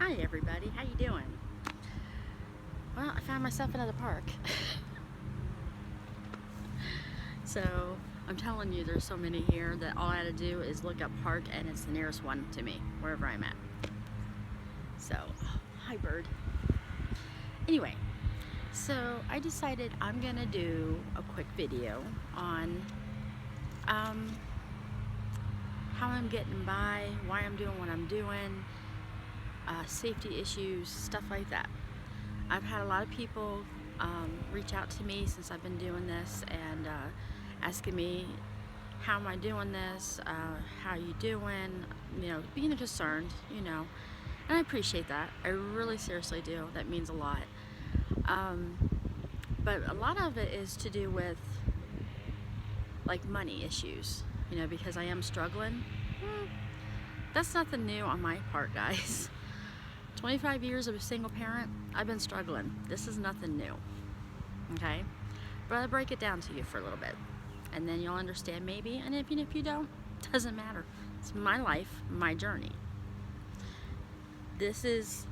Hi everybody, how you doing? Well, I found myself another park. So, I'm telling you, there's so many here that all I had to do is look up park and it's the nearest one to me, wherever I'm at. So, hi bird. Anyway, so I decided I'm gonna do a quick video on how I'm getting by, why I'm doing what I'm doing, safety issues, stuff like that. I've had a lot of people reach out to me since I've been doing this and asking me, how am I doing this, how are you doing, being concerned, and I appreciate that. I really seriously do. That means a lot. But a lot of it is to do with like money issues, because I am struggling. That's nothing new on my part, guys. 25 years of a single parent, I've been struggling. This is nothing new, okay? But I'll break it down to you for a little bit, and then you'll understand maybe, and even if you don't, doesn't matter. It's my life, my journey. This is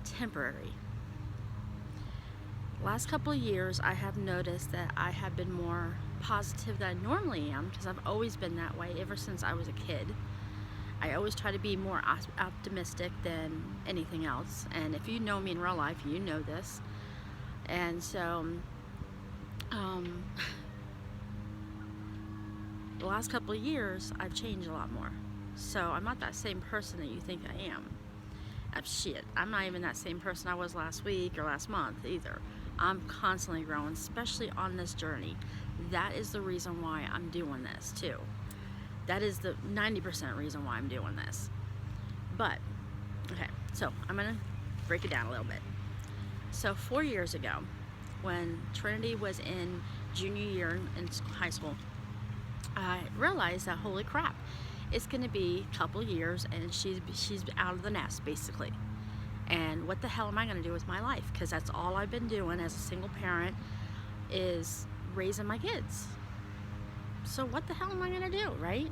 temporary. Last couple of years, I have noticed that I have been more positive than I normally am, because I've always been that way ever since I was a kid. I always try to be more optimistic than anything else, and if you know me in real life, you know this. And so the last couple of years I've changed a lot more, so I'm not that same person that you think I am. I'm not even that same person I was last week or last month either. I'm constantly growing, especially on this journey. That is the reason why I'm doing this too. That is the 90% reason why I'm doing this. But, okay, so I'm gonna break it down a little bit. So 4 years ago, when Trinity was in junior year in high school, I realized that, holy crap, it's gonna be a couple years and she's out of the nest, basically. And what the hell am I gonna do with my life? Because that's all I've been doing as a single parent, is raising my kids. So what the hell am I gonna do, right?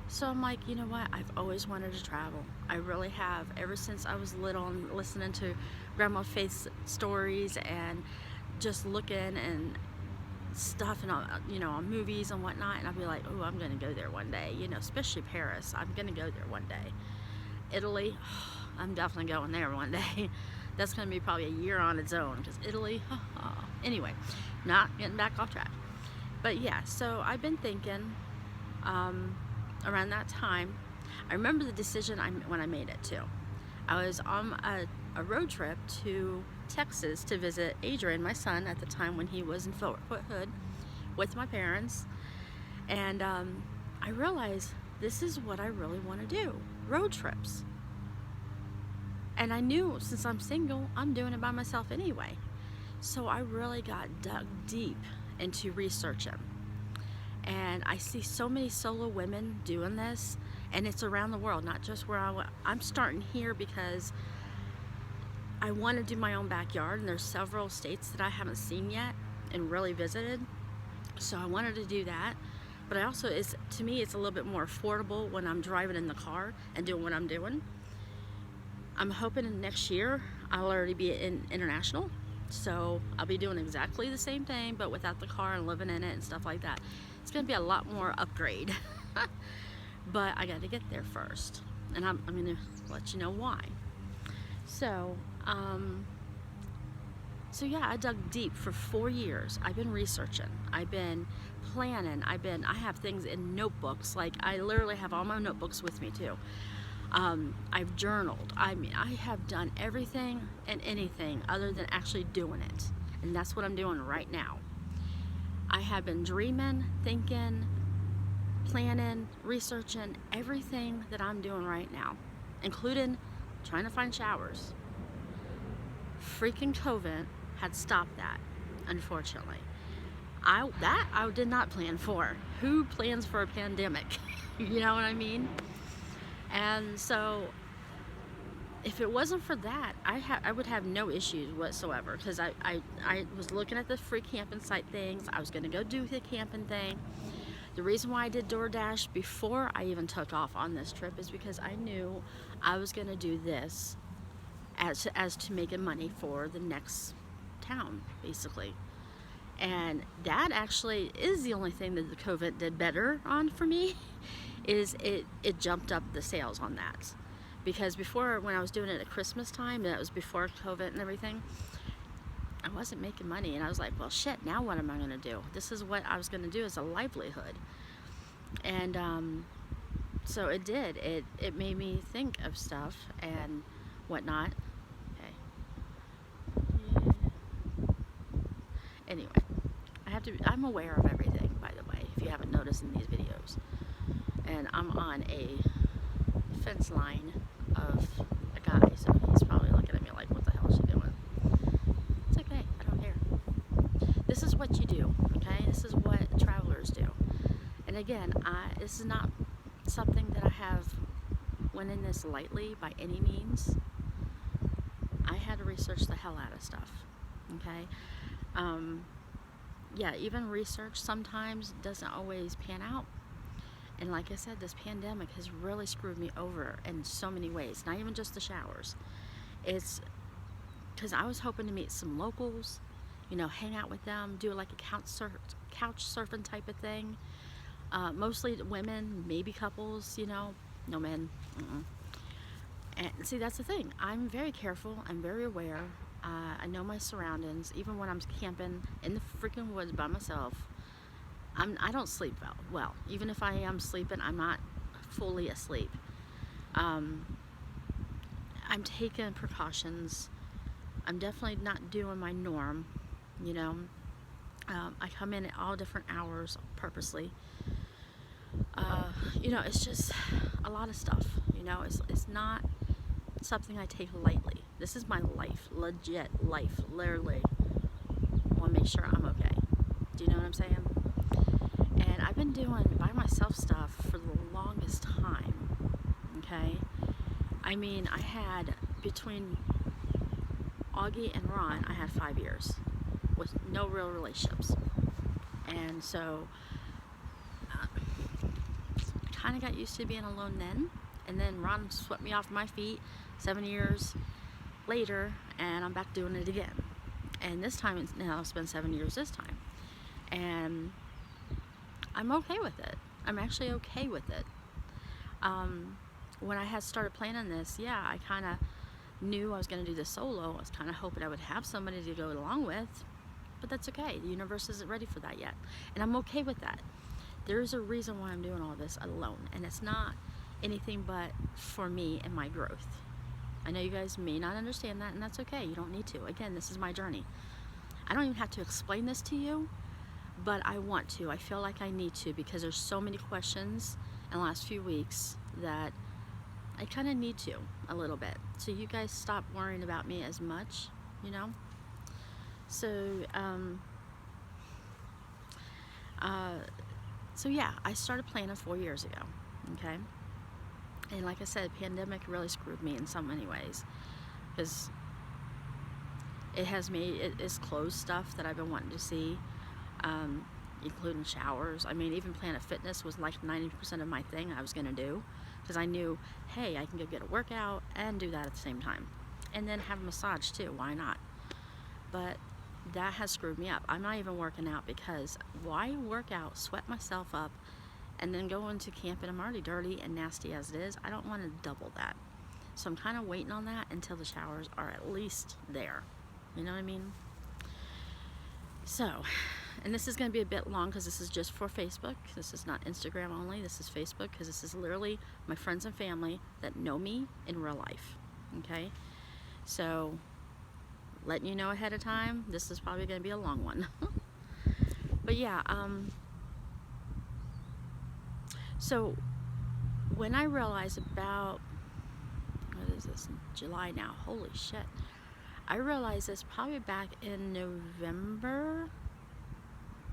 So I'm like, you know what? I've always wanted to travel. I really have. Ever since I was little and listening to Grandma Faith's stories and just looking and stuff and on movies and whatnot, and I'd be like, oh, I'm gonna go there one day. Especially Paris. I'm gonna go there one day. Italy, I'm definitely going there one day. That's gonna be probably a year on its own, because Italy. Anyway, not getting back off track. But yeah, so I've been thinking around that time. I remember the decision when I made it too. I was on a road trip to Texas to visit Adrian, my son, at the time when he was in Fort Hood with my parents. And I realized this is what I really want to do, road trips. And I knew since I'm single, I'm doing it by myself anyway. So I really got dug deep into researching. And I see so many solo women doing this, and it's around the world, not just where I'm starting here because I want to do my own backyard, and there's several states that I haven't seen yet and really visited. So I wanted to do that. But I also, to me, it's a little bit more affordable when I'm driving in the car and doing what I'm doing. I'm hoping next year I'll already be international. So I'll be doing exactly the same thing, but without the car and living in it and stuff like that. It's gonna be a lot more upgrade. But I gotta get there first. And I'm gonna let you know why. So yeah, I dug deep for 4 years. I've been researching, I've been planning, I have things in notebooks. Like, I literally have all my notebooks with me too. I've journaled. I have done everything and anything other than actually doing it. And that's what I'm doing right now. I have been dreaming, thinking, planning, researching everything that I'm doing right now, including trying to find showers. Freaking COVID had stopped that, unfortunately. I did not plan for. Who plans for a pandemic? You know what I mean? And so if it wasn't for that, I would have no issues whatsoever, because I was looking at the free camping site things. I was going to go do the camping thing. The reason why I did DoorDash before I even took off on this trip is because I knew I was going to do this as to making money for the next town, basically. And that actually is the only thing that the COVID did better on for me, is it jumped up the sales on that. Because before, when I was doing it at Christmas time, that was before COVID and everything, I wasn't making money. And I was like, well, shit, now what am I going to do? This is what I was going to do as a livelihood. And so it did. It made me think of stuff and whatnot. Okay. Yeah. Anyway, I'm aware of everything, by the way, if you haven't noticed in these videos. And I'm on a fence line of a guy, so he's probably looking at me like, what the hell is she doing? It's okay, I don't care. This is what you do, okay? This is what travelers do. And again, this is not something that I have went in this lightly by any means. I had to research the hell out of stuff, okay? Yeah, even research sometimes doesn't always pan out. And like I said, this pandemic has really screwed me over in so many ways. Not even just the showers. It's because I was hoping to meet some locals, you know, hang out with them, do like a couch surfing type of thing. Mostly women, maybe couples, you know, no men. And see, that's the thing. I'm very careful. I'm very aware. I know my surroundings. Even when I'm camping in the freaking woods by myself, I don't sleep well. Even if I am sleeping, I'm not fully asleep. I'm taking precautions. I'm definitely not doing my norm, you know. I come in at all different hours purposely. You know, it's just a lot of stuff, you know. It's not something I take lightly. This is my life, legit life, literally. I want to make sure I'm okay. Do you know what I'm saying? And I've been doing by myself stuff for the longest time, okay? I mean, I had, between Augie and Ron, I had 5 years with no real relationships. And so, I kind of got used to being alone then. And then Ron swept me off my feet 7 years later, and I'm back doing it again. And this time, it's been 7 years this time. And I'm okay with it. I'm actually okay with it. When I had started planning this, yeah, I kind of knew I was going to do this solo. I was kind of hoping I would have somebody to go along with, but that's okay. The universe isn't ready for that yet, and I'm okay with that. There's a reason why I'm doing all this alone, and it's not anything but for me and my growth. I know you guys may not understand that, and that's okay. You don't need to. Again, this is my journey. I don't even have to explain this to you, but I want to. I feel like I need to, because there's so many questions in the last few weeks that I kind of need to a little bit. So you guys stop worrying about me as much, you know? So, so yeah, I started planning 4 years ago, okay? And like I said, pandemic really screwed me in so many ways, because it's closed stuff that I've been wanting to see, including showers. I mean, even Planet Fitness was like 90% of my thing I was going to do, because I knew, hey, I can go get a workout and do that at the same time, and then have a massage too. Why not? But that has screwed me up. I'm not even working out, because why work out, sweat myself up, and then go into camp and I'm already dirty and nasty as it is? I don't want to double that. So I'm kind of waiting on that until the showers are at least there. You know what I mean? So, and this is going to be a bit long, because this is just for Facebook. This is not Instagram only. This is Facebook, because this is literally my friends and family that know me in real life. Okay? So, letting you know ahead of time, this is probably going to be a long one. But yeah, so when I realized about, what is this, July now, holy shit. I realized this probably back in November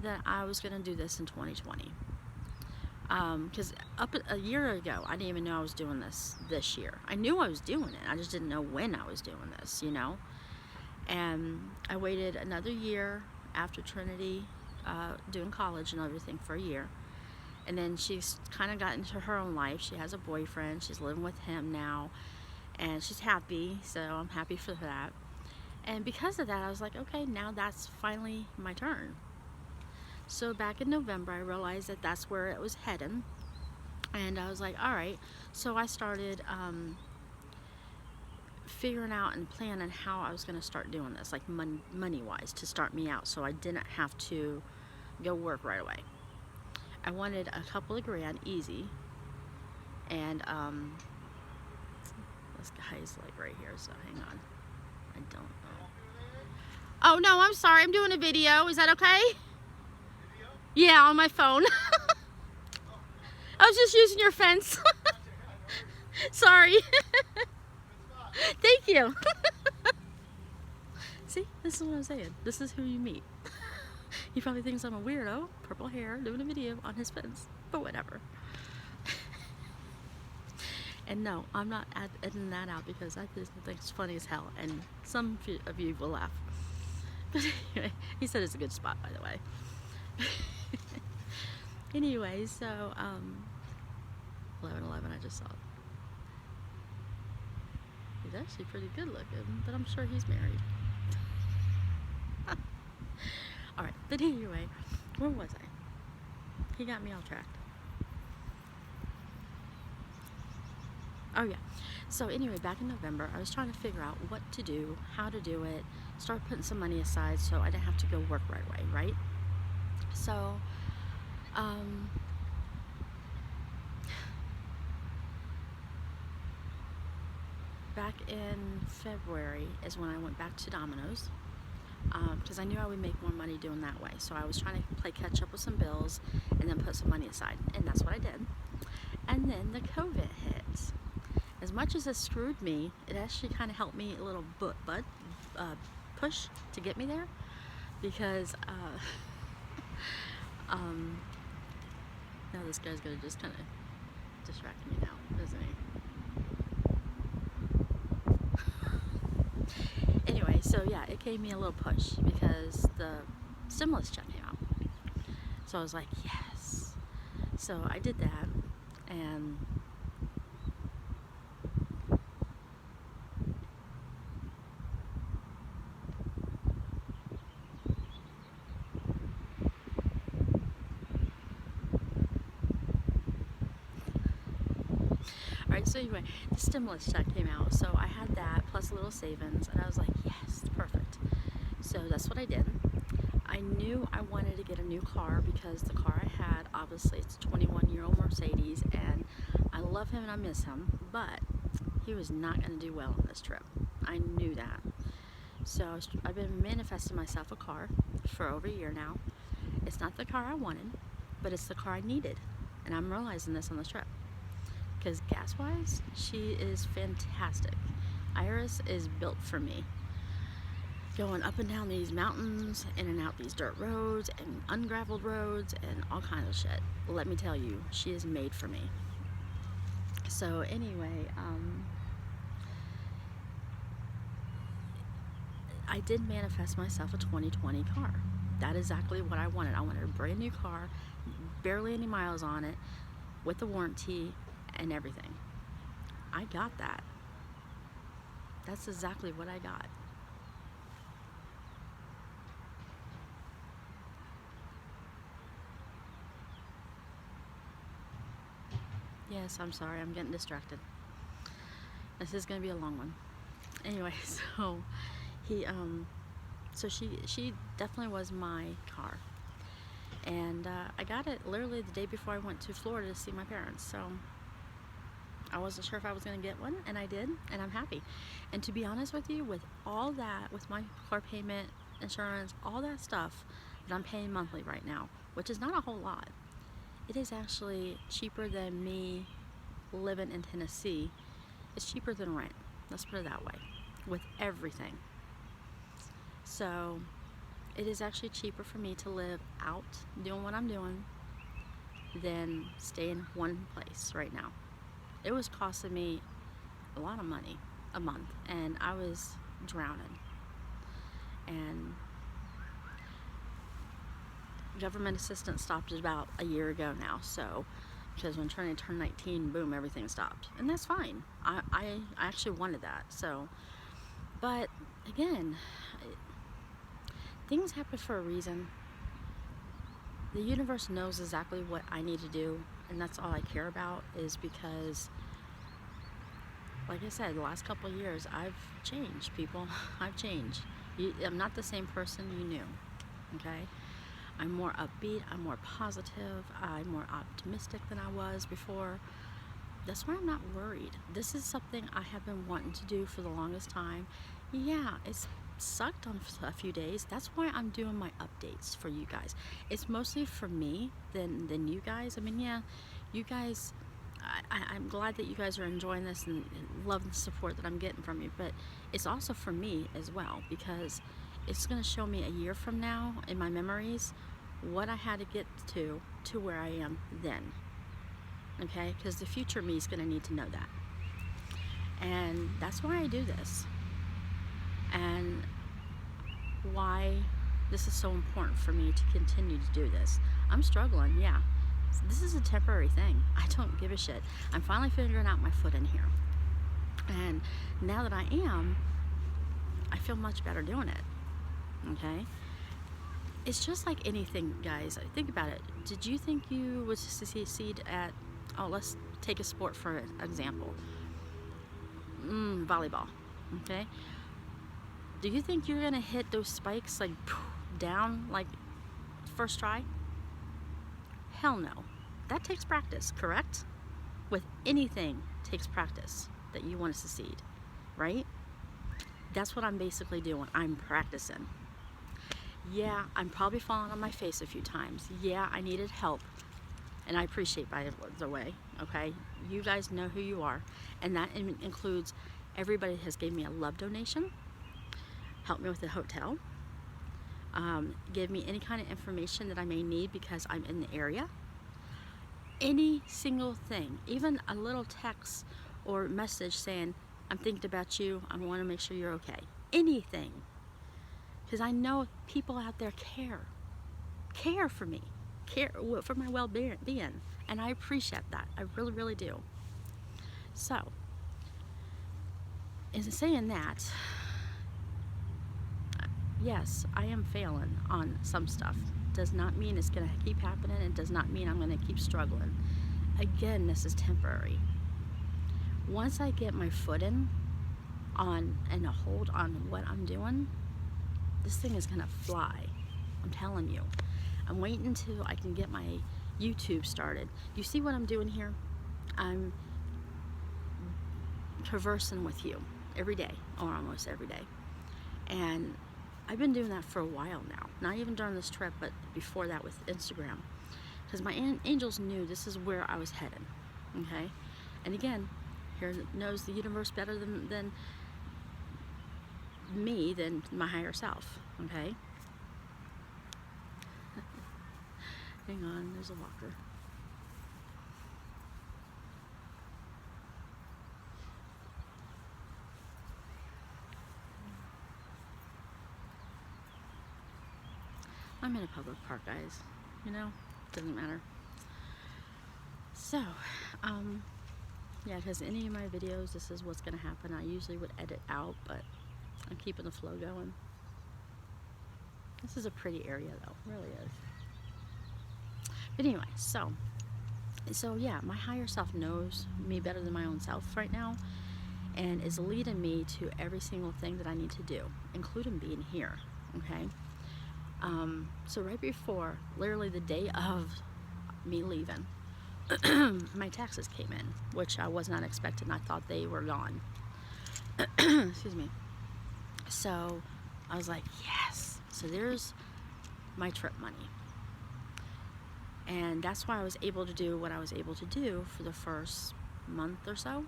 that I was going to do this in 2020. Because up a year ago, I didn't even know I was doing this year. I knew I was doing it. I just didn't know when I was doing this, you know. And I waited another year after Trinity, doing college and everything, for a year. And then she's kind of got into her own life. She has a boyfriend. She's living with him now. And she's happy. So I'm happy for that. And because of that, I was like, okay, now that's finally my turn. So back in November, I realized that that's where it was heading. And I was like, all right. So I started figuring out and planning how I was going to start doing this, like money-wise, to start me out, so I didn't have to go work right away. I wanted a couple of grand easy, and this guy's like right here, so hang on. I don't know. Oh no, I'm sorry. I'm doing a video. Is that okay? Yeah, on my phone. I was just using your fence. Sorry. Thank you. See, this is what I'm saying. This is who you meet. He probably thinks I'm a weirdo, purple hair, doing a video on his fence, but whatever. And no, I'm not editing that out because I just think it's funny as hell, and some of you will laugh. But anyway, he said it's a good spot, by the way. Anyway, so 11/11, I just saw it. He's actually pretty good looking, but I'm sure he's married. Alright, but anyway, where was I? He got me off track. Oh yeah. So anyway, back in November, I was trying to figure out what to do, how to do it, start putting some money aside so I didn't have to go work right away, right? So, back in February is when I went back to Domino's, because I knew I would make more money doing that way. So I was trying to play catch up with some bills and then put some money aside, and that's what I did. And then the COVID hit. As much as it screwed me, it actually kind of helped me a little push to get me there, because now this guy's gonna just kind of distract me now, isn't he? Anyway, so yeah, it gave me a little push because the stimulus check came out. So I was like, yes. So I did that, and alright, so anyway, the stimulus check came out, so I had that plus a little savings, and I was like, yes, perfect. So that's what I did. I knew I wanted to get a new car because the car I had, obviously it's a 21-year-old Mercedes, and I love him and I miss him, but he was not going to do well on this trip. I knew that. So I've been manifesting myself a car for over a year now. It's not the car I wanted, but it's the car I needed, and I'm realizing this on this trip. Because gas-wise, she is fantastic. Iris is built for me. Going up and down these mountains, in and out these dirt roads, and ungraveled roads, and all kinds of shit. Let me tell you, she is made for me. So anyway, I did manifest myself a 2020 car. That is exactly what I wanted. I wanted a brand new car, barely any miles on it, with the warranty, and everything. I got that. That's exactly what I got. Yes, I'm sorry, I'm getting distracted. This is gonna be a long one. Anyway, so she definitely was my car. And I got it literally the day before I went to Florida to see my parents. So I wasn't sure if I was going to get one, and I did, and I'm happy. And to be honest with you, with all that, with my car payment, insurance, all that stuff that I'm paying monthly right now, which is not a whole lot, it is actually cheaper than me living in Tennessee. It's cheaper than rent. Let's put it that way, with everything. So it is actually cheaper for me to live out doing what I'm doing than stay in one place right now. It was costing me a lot of money a month, and I was drowning. And government assistance stopped about a year ago now, so because when Trinity turned 19, boom, everything stopped, and that's fine. I actually wanted that. So, but again, things happen for a reason. The universe knows exactly what I need to do, and that's all I care about, is because, like I said, the last couple of years, I've changed, people. I've changed. I'm not the same person you knew, okay? I'm more upbeat, I'm more positive, I'm more optimistic than I was before. That's why I'm not worried. This is something I have been wanting to do for the longest time. Yeah, it's sucked on a few days. That's why I'm doing my updates for you guys. It's mostly for me than you guys. I mean, yeah, you guys, I'm glad that you guys are enjoying this and love the support that I'm getting from you, but it's also for me as well, because it's going to show me a year from now in my memories what I had to get to where I am then, okay? Because the future me is going to need to know that, and that's why I do this, and why this is so important for me to continue to do this. I'm struggling, yeah. This is a temporary thing. I don't give a shit. I'm finally figuring out my foot in here, and now that I am, I feel much better doing it. Okay, it's just like anything, guys. Think about it. Did you think you would succeed at, oh, let's take a sport for example, volleyball, okay? Do you think you're gonna hit those spikes like down like first try? Hell no. That takes practice, correct? With anything, takes practice that you want to succeed, right? That's what I'm basically doing. I'm practicing. Yeah, I'm probably falling on my face a few times. Yeah, I needed help, and I appreciate, by the way, okay? You guys know who you are, and that includes everybody has gave me a love donation, helped me with the hotel, give me any kind of information that I may need because I'm in the area. Any single thing, even a little text or message saying, I'm thinking about you, I want to make sure you're okay. Anything. Because I know people out there care for me, care for my well-being, and I appreciate that. I really, really do. So, in saying that, yes, I am failing on some stuff. Does not mean it's going to keep happening. It does not mean I'm going to keep struggling. Again, this is temporary. Once I get my foot in on and a hold on what I'm doing, this thing is going to fly. I'm telling you. I'm waiting until I can get my YouTube started. You see what I'm doing here? I'm conversing with you every day, or almost every day. And I've been doing that for a while now. Not even during this trip, but before that with Instagram. Because my angels knew this is where I was headed. Okay? And again, here knows the universe better than me, than my higher self. Okay? Hang on, there's a walker. I'm in a public park, guys. You know, doesn't matter. So, yeah, because any of my videos, this is what's going to happen. I usually would edit out, but I'm keeping the flow going. This is a pretty area, though. It really is. But anyway, so yeah, my higher self knows me better than my own self right now, and is leading me to every single thing that I need to do, including being here. Okay. So right before, literally the day of me leaving, my taxes came in, which I was not expecting. I thought they were gone. Excuse me. So I was like, yes. So there's my trip money. And that's why I was able to do what I was able to do for the first month or so.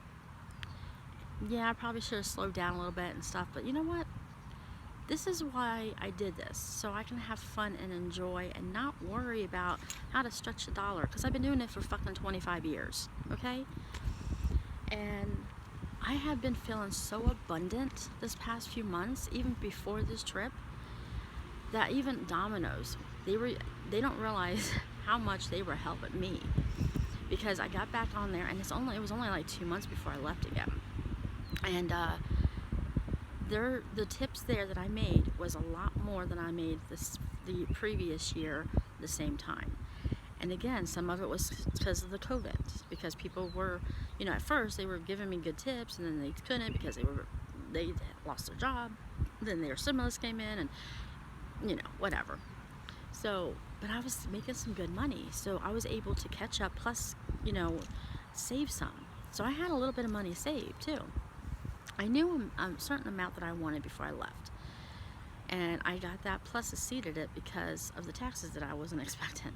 Yeah, I probably should have slowed down a little bit and stuff, but you know what? This is why I did this, so I can have fun and enjoy and not worry about how to stretch the dollar, because I've been doing it for fucking 25 years, okay? And I have been feeling so abundant this past few months, even before this trip, that even Domino's, they don't realize how much they were helping me, because I got back on there, and it was only like 2 months before I left again. And the tips there that I made was a lot more than I made the previous year the same time. And again, some of it was because of the COVID, because people were, at first they were giving me good tips, and then they couldn't because they lost their job. Then their stimulus came in, and whatever. So, but I was making some good money, so I was able to catch up, plus, save some. So I had a little bit of money saved too. I knew a certain amount that I wanted before I left, and I got that, plus exceeded it because of the taxes that I wasn't expecting.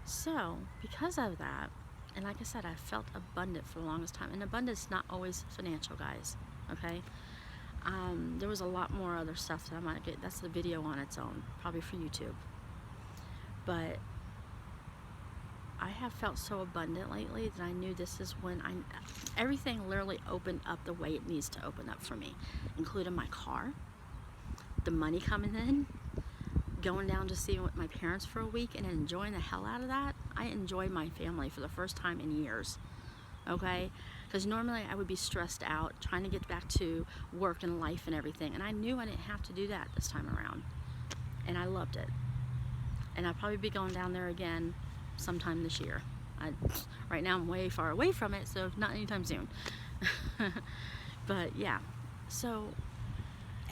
So because of that, and like I said, I felt abundant for the longest time. And abundance is not always financial, guys, okay? There was a lot more other stuff that I might get. That's the video on its own, probably for YouTube. But I have felt so abundant lately that I knew this is when everything literally opened up the way it needs to open up for me, including my car, the money coming in, going down to see my parents for a week and enjoying the hell out of that. I enjoyed my family for the first time in years, okay? Because normally I would be stressed out trying to get back to work and life and everything, and I knew I didn't have to do that this time around, and I loved it. And I'll probably be going down there again sometime this year. Right now I'm way far away from it, so not anytime soon. But yeah, so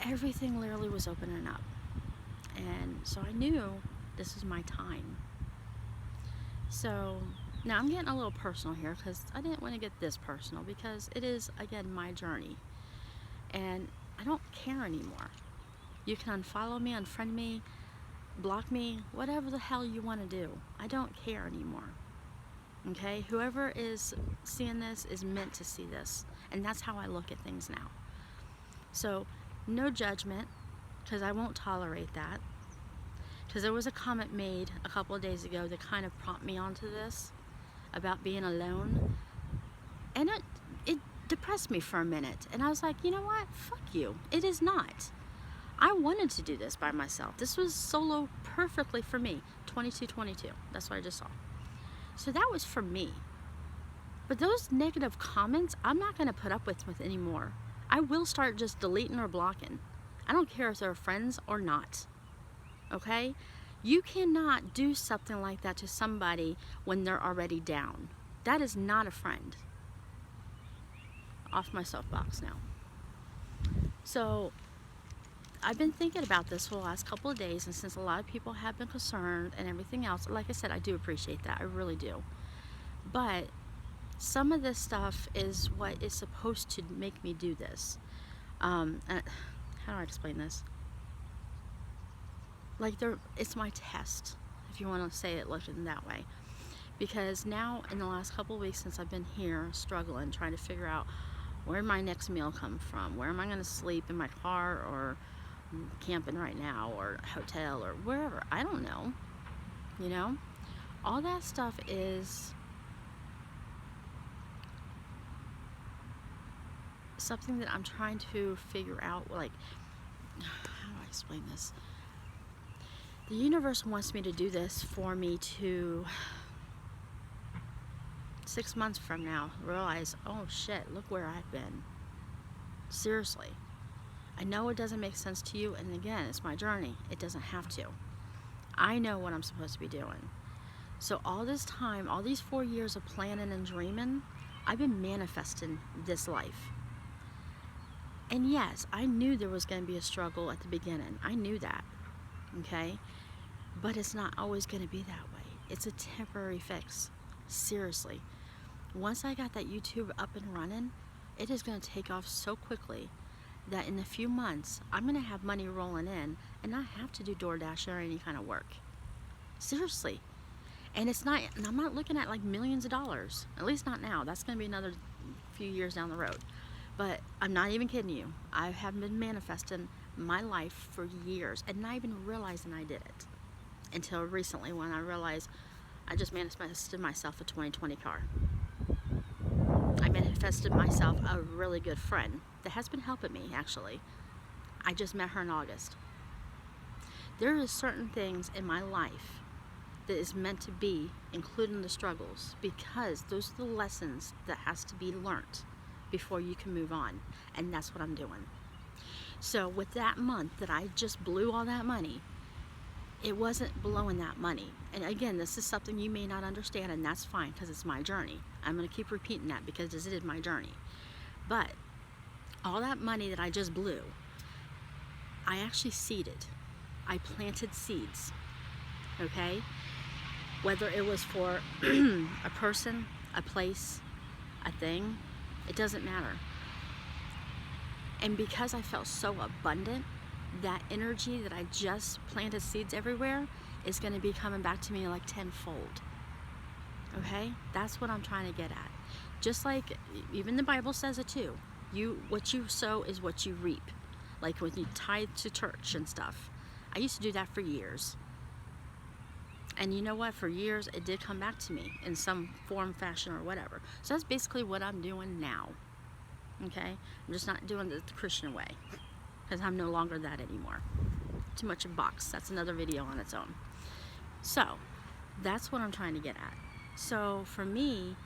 everything literally was opening up. And so I knew this was my time. So now I'm getting a little personal here, because I didn't want to get this personal, because it is, again, my journey. And I don't care anymore. You can unfollow me, unfriend me, block me, whatever the hell you want to do. I don't care anymore. Okay? Whoever is seeing this is meant to see this. And that's how I look at things now. So, no judgment, because I won't tolerate that. Because there was a comment made a couple of days ago that kind of prompted me onto this about being alone. And it depressed me for a minute. And I was like, you know what? Fuck you. It is not. I wanted to do this by myself. This was solo perfectly for me. 2222. That's what I just saw. So that was for me. But those negative comments, I'm not going to put up with anymore. I will start just deleting or blocking. I don't care if they're friends or not. Okay? You cannot do something like that to somebody when they're already down. That is not a friend. Off my soapbox now. So, I've been thinking about this for the last couple of days, and since a lot of people have been concerned and everything else, like I said, I do appreciate that. I really do. But some of this stuff is what is supposed to make me do this. How do I explain this? Like, it's my test, if you want to say it looking that way. Because now, in the last couple of weeks since I've been here, struggling, trying to figure out where my next meal come from, where am I going to sleep, in my car, or camping right now, or hotel, or wherever, I don't know, all that stuff is something that I'm trying to figure out. Like, how do I explain this? The universe wants me to do this for me to 6 months from now realize, oh shit, look where I've been. Seriously. I know it doesn't make sense to you, and again, it's my journey. It doesn't have to. I know what I'm supposed to be doing. So all this time, all these 4 years of planning and dreaming, I've been manifesting this life. And yes, I knew there was going to be a struggle at the beginning. I knew that. Okay? But it's not always going to be that way. It's a temporary fix. Seriously. Once I got that YouTube up and running, it is going to take off so quickly that in a few months, I'm going to have money rolling in and not have to do DoorDash or any kind of work. Seriously. And I'm not looking at like millions of dollars. At least not now. That's going to be another few years down the road. But I'm not even kidding you. I have been manifesting my life for years and not even realizing I did it. Until recently, when I realized I just manifested myself a 2020 car. I manifested myself a really good friend that has been helping me, actually. I just met her in August. There is certain things in my life that is meant to be, including the struggles, because those are the lessons that has to be learned before you can move on. And that's what I'm doing. So with that month that I just blew all that money, it wasn't blowing that money. And again, this is something you may not understand, and that's fine, because it's my journey. I'm going to keep repeating that because this is my journey. But all that money that I just blew, I actually seeded. I planted seeds. Okay? Whether it was for a person, a place, a thing, it doesn't matter. And because I felt so abundant, that energy that I just planted seeds everywhere is going to be coming back to me like tenfold. Okay? That's what I'm trying to get at. Just like even the Bible says it too. What you sow is what you reap. Like when you tithe to church and stuff. I used to do that for years. And you know what? For years, it did come back to me in some form, fashion, or whatever. So that's basically what I'm doing now. Okay? I'm just not doing it the Christian way. Because I'm no longer that anymore. Too much of a box. That's another video on its own. So, that's what I'm trying to get at. So, for me,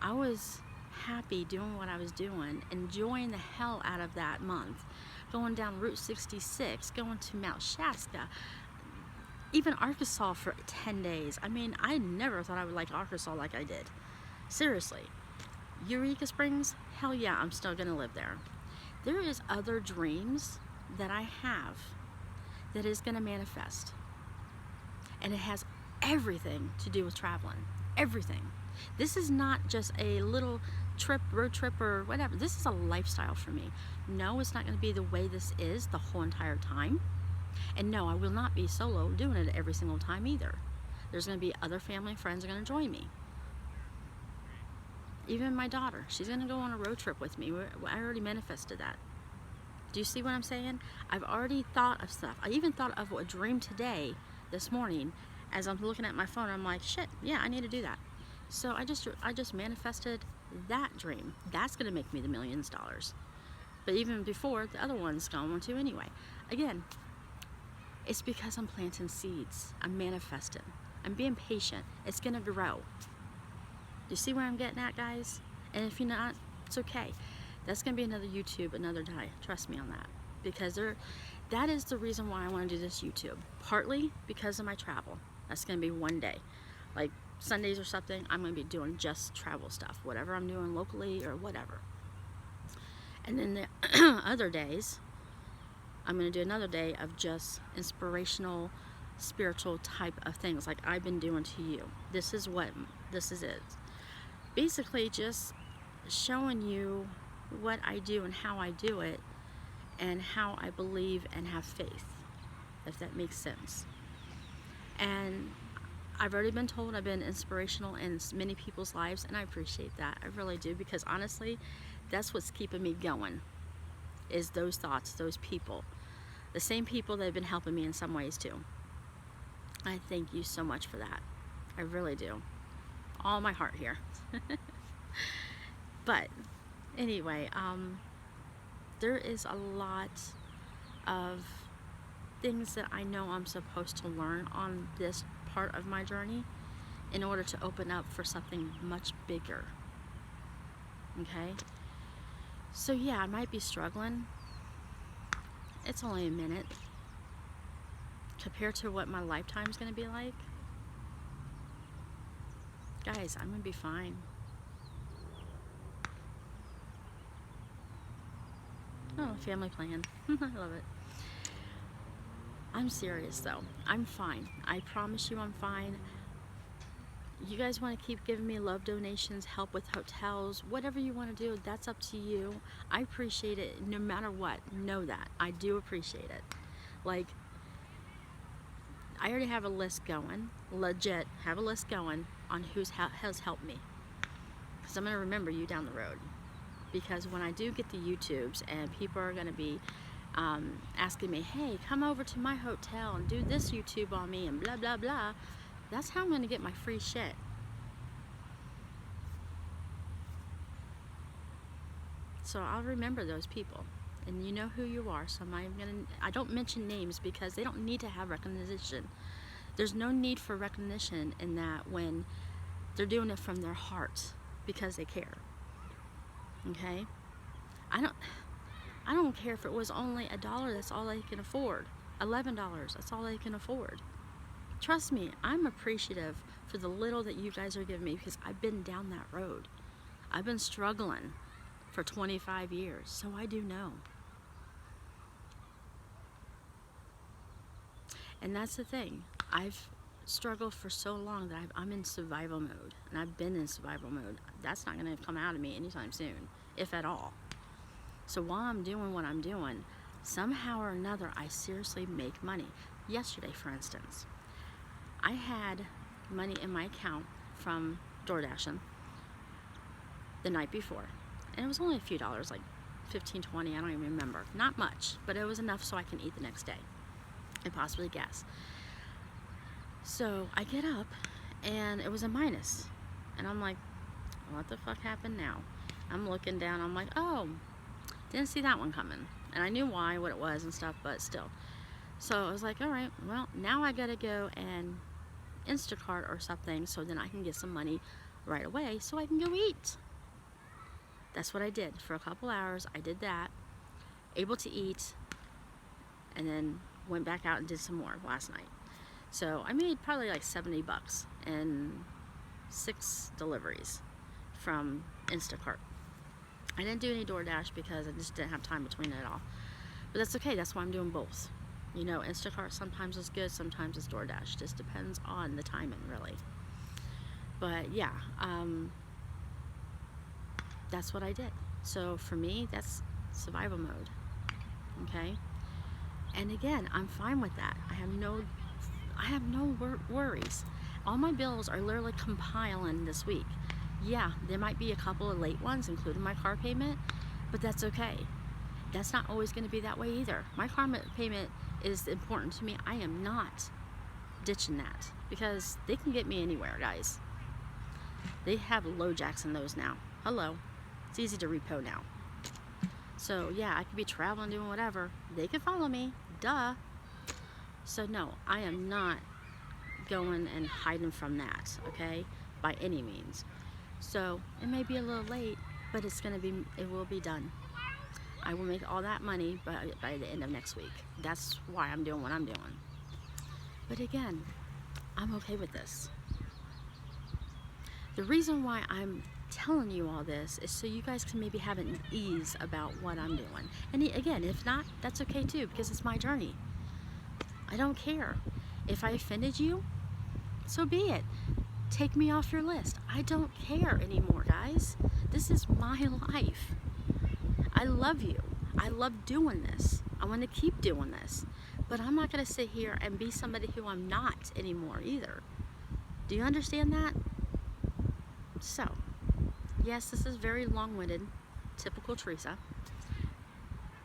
I was happy doing what I was doing, enjoying the hell out of that month. Going down Route 66, going to Mount Shasta, even Arkansas for 10 days. I mean, I never thought I would like Arkansas like I did. Seriously. Eureka Springs? Hell yeah, I'm still going to live there. There is other dreams that I have that is going to manifest. And it has everything to do with traveling. Everything. This is not just a little trip, road trip, or whatever. This is a lifestyle for me. No, it's not going to be the way this is the whole entire time. And no, I will not be solo doing it every single time either. There's going to be other family and friends are going to join me. Even my daughter, she's going to go on a road trip with me. I already manifested that. Do you see what I'm saying? I've already thought of stuff. I even thought of a dream today, this morning, as I'm looking at my phone. I'm like, shit, yeah, I need to do that. So I just manifested that dream. That's going to make me the millions of dollars. But even before, the other one's going to anyway. Again, it's because I'm planting seeds. I'm manifesting. I'm being patient. It's going to grow. You see where I'm getting at, guys? And if you're not, it's okay. That's going to be another YouTube, another day. Trust me on that. Because that is the reason why I want to do this YouTube. Partly because of my travel. That's going to be one day. Like Sundays or something, I'm going to be doing just travel stuff. Whatever I'm doing locally or whatever. And then the other days, I'm going to do another day of just inspirational, spiritual type of things like I've been doing to you. This is what this is. Basically just showing you what I do and how I do it and how I believe and have faith, if that makes sense. And I've already been told I've been inspirational in many people's lives, and I appreciate that. I really do, because honestly, that's what's keeping me going, is those thoughts, those people. The same people that have been helping me in some ways too. I thank you so much for that. I really do. All my heart here. But anyway, there is a lot of things that I know I'm supposed to learn on this part of my journey in order to open up for something much bigger. Okay? So yeah, I might be struggling. It's only a minute compared to what my lifetime's going to be like. Guys, I'm going to be fine. Oh, family plan. I love it. I'm serious though. I'm fine. I promise you I'm fine. You guys want to keep giving me love donations, help with hotels, whatever you want to do, that's up to you. I appreciate it no matter what. Know that. I do appreciate it. Like, I already have a list going. Legit, have a list going on has helped me. Because I'm going to remember you down the road. Because when I do get the YouTubes and people are going to be asking me, hey, come over to my hotel and do this YouTube on me and blah, blah, blah, that's how I'm going to get my free shit. So I'll remember those people. and you know who you are, so I don't mention names because they don't need to have recognition. There's no need for recognition in that when they're doing it from their heart because they care. Okay? I don't care if it was only $1, that's all they can afford. $11, that's all they can afford. Trust me, I'm appreciative for the little that you guys are giving me because I've been down that road. I've been struggling for 25 years, so I do know. And that's the thing. I've struggled for so long that I'm in survival mode, and I've been in survival mode. That's not going to come out of me anytime soon, if at all. So while I'm doing what I'm doing, somehow or another, I seriously make money. Yesterday, for instance, I had money in my account from DoorDashing the night before, and it was only a few dollars, like $15, $20, I don't even remember. Not much, but it was enough so I can eat the next day and possibly gas. So I get up and it was a minus, and I'm like, what the fuck happened now? I'm looking down, I'm like, oh, didn't see that one coming. And I knew why, what it was and stuff, but still. So I was like, all right, well, now I gotta go and Instacart or something so then I can get some money right away so I can go eat. That's what I did for a couple hours. I did that, able to eat, and then went back out and did some more last night. So I made probably like $70 and 6 deliveries from Instacart. I didn't do any DoorDash because I just didn't have time between it all. But that's okay, that's why I'm doing both. You know, Instacart sometimes is good, sometimes it's DoorDash. Just depends on the timing, really. But yeah, that's what I did. So for me, that's survival mode. Okay? And again, I'm fine with that. I have no worries. All my bills are literally compiling this week. Yeah, there might be a couple of late ones, including my car payment, but that's okay. That's not always going to be that way either. My car payment is important to me. I am not ditching that because they can get me anywhere, guys. They have low jacks in those now. Hello. It's easy to repo now. So yeah, I could be traveling, doing whatever. They can follow me. Duh. So no, I am not going and hiding from that, okay? By any means. So it may be a little late, but it will be done. I will make all that money by the end of next week. That's why I'm doing what I'm doing. But again, I'm okay with this. The reason why I'm telling you all this is so you guys can maybe have an ease about what I'm doing. And again, if not, that's okay too, because it's my journey. I don't care. If I offended you, so be it. Take me off your list. I don't care anymore, guys. This is my life. I love you. I love doing this. I want to keep doing this. But I'm not going to sit here and be somebody who I'm not anymore either. Do you understand that? So, yes, this is very long-winded, typical Teresa,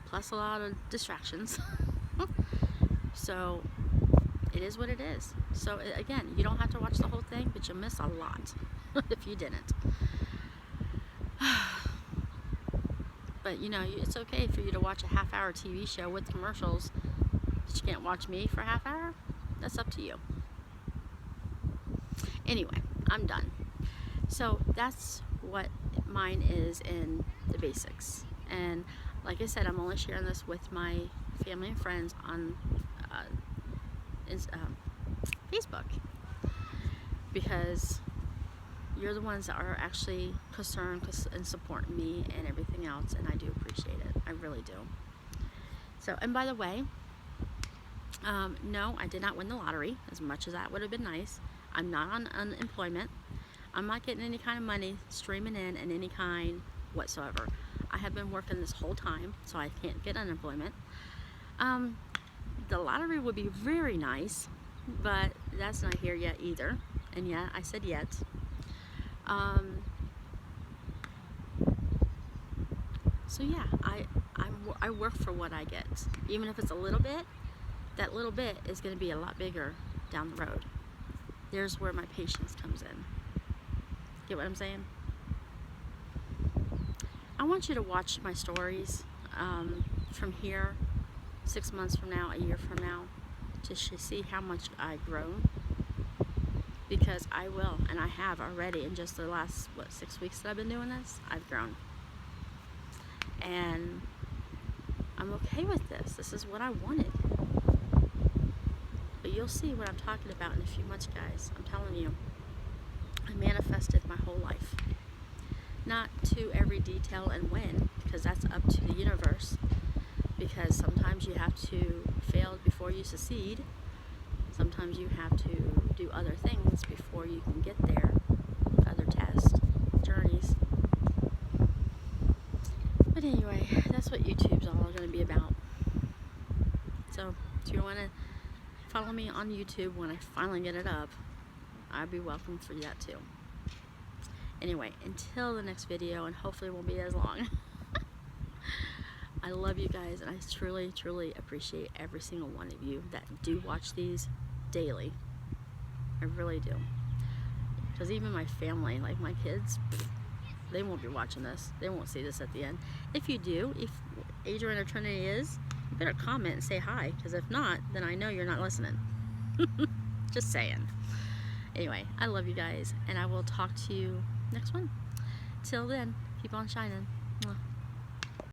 plus a lot of distractions. So, it is what it is. So, again, you don't have to watch the whole thing, but you'll miss a lot if you didn't. But, you know, it's okay for you to watch a half-hour TV show with commercials, but you can't watch me for a half hour. That's up to you. Anyway, I'm done. So that's what mine is in the basics. And like I said, I'm only sharing this with my family and friends on Facebook, because you're the ones that are actually concerned and supporting me and everything else, and I do appreciate it. I really do. So, and by the way, no, I did not win the lottery, as much as that would have been nice. I'm not on unemployment. I'm not getting any kind of money streaming in any kind whatsoever. I have been working this whole time, so I can't get unemployment. The lottery would be very nice, but that's not here yet either. And yeah, I said yet. So yeah, I work for what I get. Even if it's a little bit, that little bit is going to be a lot bigger down the road. There's where my patience comes in. Get what I'm saying? I want you to watch my stories. from here, 6 months from now, a year from now, to see how much I've grown, because I will, and I have already in just the last, 6 weeks that I've been doing this. I've grown, and I'm okay with this. This is what I wanted. But you'll see what I'm talking about in a few months, guys. I'm telling you, I manifested my whole life. Not to every detail and when, because that's up to the universe. Because sometimes you have to fail before you succeed. Sometimes you have to do other things before you can get there. Other tests, journeys. But anyway, that's what YouTube's all going to be about. So if you want to follow me on YouTube when I finally get it up, I'd be welcome for that too. Anyway, until the next video, and hopefully it won't be as long. I love you guys, and I truly, truly appreciate every single one of you that do watch these daily. I really do. Because even my family, like my kids, they won't be watching this. They won't see this at the end. If you do, if Adrian or Trinity is, you better comment and say hi, because if not, then I know you're not listening. Just saying. Anyway, I love you guys, and I will talk to you next one. Till then, keep on shining. Mwah.